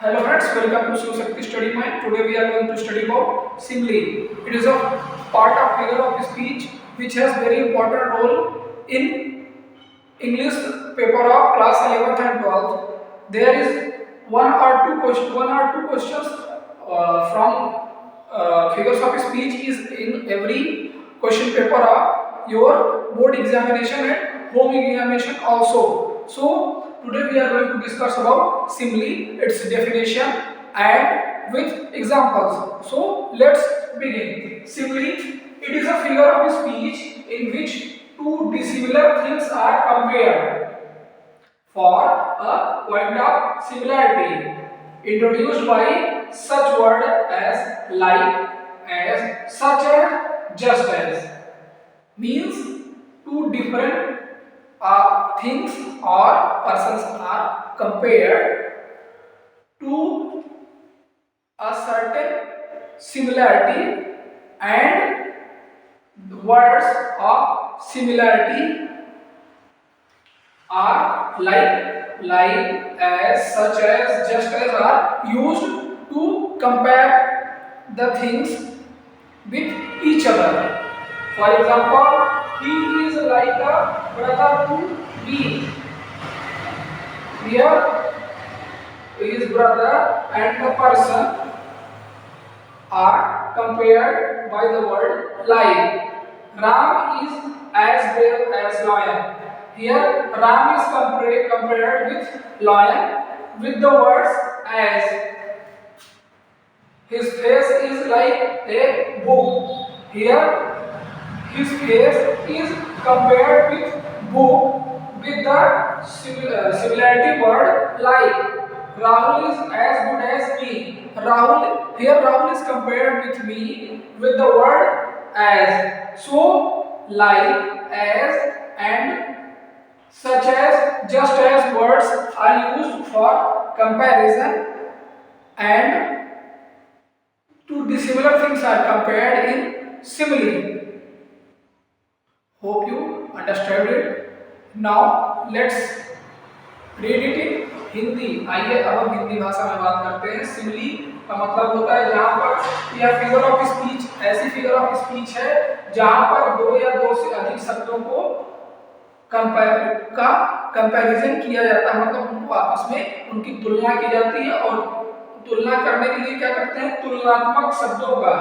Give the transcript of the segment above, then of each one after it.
Hello friends, welcome to Shiv Shakti Study Mind. Today we are going to study about simile. It is a part of figure of speech which has very important role in English paper of class 11th and 12th. There is one or two questions from figures of speech is in every question paper of your board examination and home examination also. So today we are going to discuss about simile, its definition and with examples. So let's begin. Simile, it is a figure of speech in which two dissimilar things are compared for a point of similarity, introduced by such word as like, as, such as, just as. Means two different things or persons are compared to a certain similarity, and words of similarity are like, as, such as, just as are used to compare the things with each other. For example, he is like a brother to me. Here, his brother and the person are compared by the word like. Ram is as brave as lion. Here, Ram is compared with lion with the words as. His face is like a book. Here, his face is compared with book with the similarity word like. Rahul is as good as me. Rahul is compared with me with the word as. So like, as and such as, just as words are used for comparison, and two dissimilar things are compared in simile. Hope you understood it. Now let's read it in Hindi. आइए अब हम हिंदी भाषा में बात करते हैं. Simile का मतलब होता है जहाँ पर यह फिगर ऑफ स्पीच ऐसी फिगर ऑफ स्पीच है जहाँ पर दो या दो से अधिक शब्दों को कंपैरिजन किया जाता है, मतलब उनको आपस में उनकी तुलना की जाती है. और तुलना करने के लिए क्या करते हैं, तुलनात्मक शब्दों का.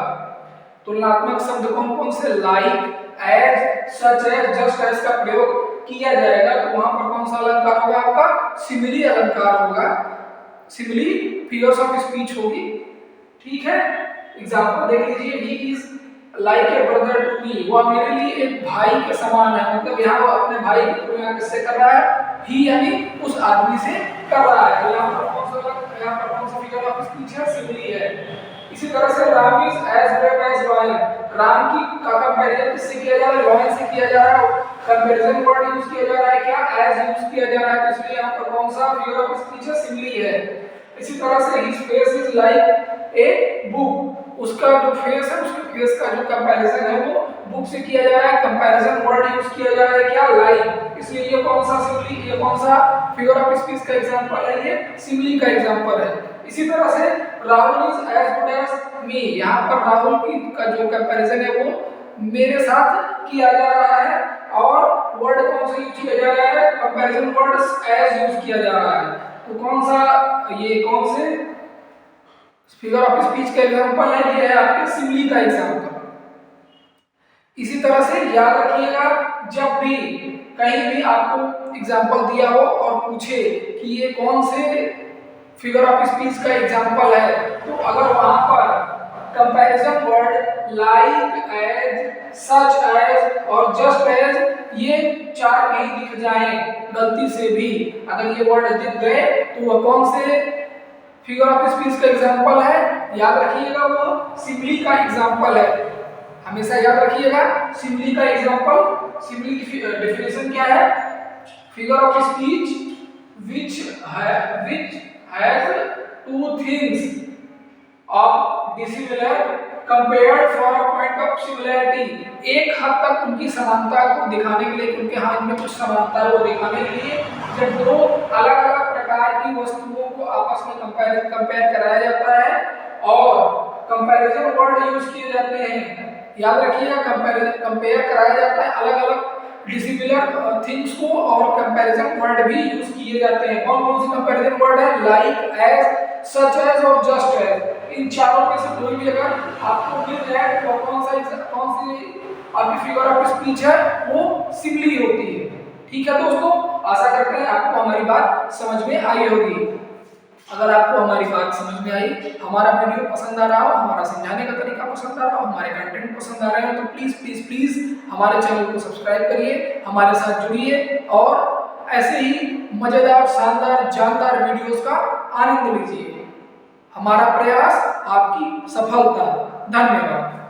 तुलनात्मक शब्द कौन कौन से, like, as, such as, just as का प्रयोग किया जाएगा. तो वहां पर कौन सा अलंकार होगा आपका, सिमिली अलंकार होगा. सिमिली फिगर्स ऑफ स्पीच होगी. ठीक है, एग्जांपल देख लीजिए. He is like a brother to me. वह मेरे लिए एक भाई के समान है. मतलब यहाँ वो अपने भाई की तुलना किससे कर रहा है, ही यानी उस आदमी से कर रहा है. यहाँ पर कौन सा फिगर ऑफ स्पीच है, सिमिली है. इसी तरह से Ram is as brave as lion. Ram की का कंपैरिजन किससे किया जा रहा है, लॉयन से किया जा रहा है. कंपैरिजन वर्ड यूज किया जा रहा है क्या, एज यूज किया जा रहा है. तो इसलिए यहाँ पर कौन सा फिगर ऑफ स्पीच है, सिमिली है. इसी तरह से his face is like a book. उसका जो फेस है, उसके फेस का जो कंपैरिजन है वो बुक से किया जा रहा है. कंपैरिजन वर्ड यूज किया जा रहा है क्या, लाइक. इसलिए ये कौन सा सिमिली, ये कौन सा फिगर ऑफ स्पीच का एग्जांपल है, ये सिमिली का एग्जांपल है. इसी तरह से Rahul is as good as me. यहाँ पर राहुल की का जो कंपैरिजन है वो मेरे साथ किया जा रहा है. और वर्ड कौन सा यूज किया जा रहा है, कंपैरिजन वर्ड एज यूज किया जा रहा है. तो कौन सा, ये कौन से फिगर ऑफ स्पीच का एग्जांपल है, ये है आपके सिमिली का एग्जांपल. इसी तरह से याद रखिएगा, जब भी कहीं भी आपको एग्जांपल दिया हो और पूछे कि ये कौन से फिगर ऑफ स्पीच का एग्जांपल है, तो अगर वहां पर comparison word like, as, such as और जस्ट एज ये चार नहीं दिख जाएं गलती से भी, अगर ये वर्ड दिख गए तो वह कौन से फिगर ऑफ स्पीच का एग्जांपल है, याद रखिएगा, वो सिमिली का एग्जांपल है. हमेशा याद रखिएगा सिमिली का एग्जांपल. सिमिली की डेफिनेशन क्या है, figure of speech which has two things of dissimilar compared for a point of similarity. एक हद तक उनकी समानता को दिखाने के लिए, उनके हाथ में कुछ समानता है वो दिखाने के लिए जब दो अलग अलग प्रकार प्रकार की वस्तुओं को आपस में कंपेयर कराया जाता है और कंपैरिजन वर्ड यूज किए जाते हैं। याद रखिएगा, कंपेयर कराया जाता है अलग अलग डिसिमिलर थिंग्स को और कंपैरिजन वर्ड भी यूज किए जाते हैं। कौन कौन से कंपैरिजन वर्ड है? लाइक, एज, सच एज और जस्ट एज। इन चारों में से कोई भी अगर आपको मिल जाए तो कौन सी आपकी फिगर ऑफ स्पीच है वो सिमिली होती है। ठीक है दोस्तों, आशा करते हैं आपको हमारी बात समझ में आई होगी। अगर आपको हमारी बात समझ में आई, हमारा वीडियो पसंद आ रहा हो, हमारा समझाने का तरीका पसंद आ रहा हो, हमारे कंटेंट पसंद आ रहे हो तो प्लीज प्लीज प्लीज हमारे चैनल को सब्सक्राइब करिए, हमारे साथ जुड़िए और ऐसे ही मजेदार, शानदार, जानदार वीडियोस का आनंद लीजिए। हमारा प्रयास आपकी सफलता। धन्यवाद।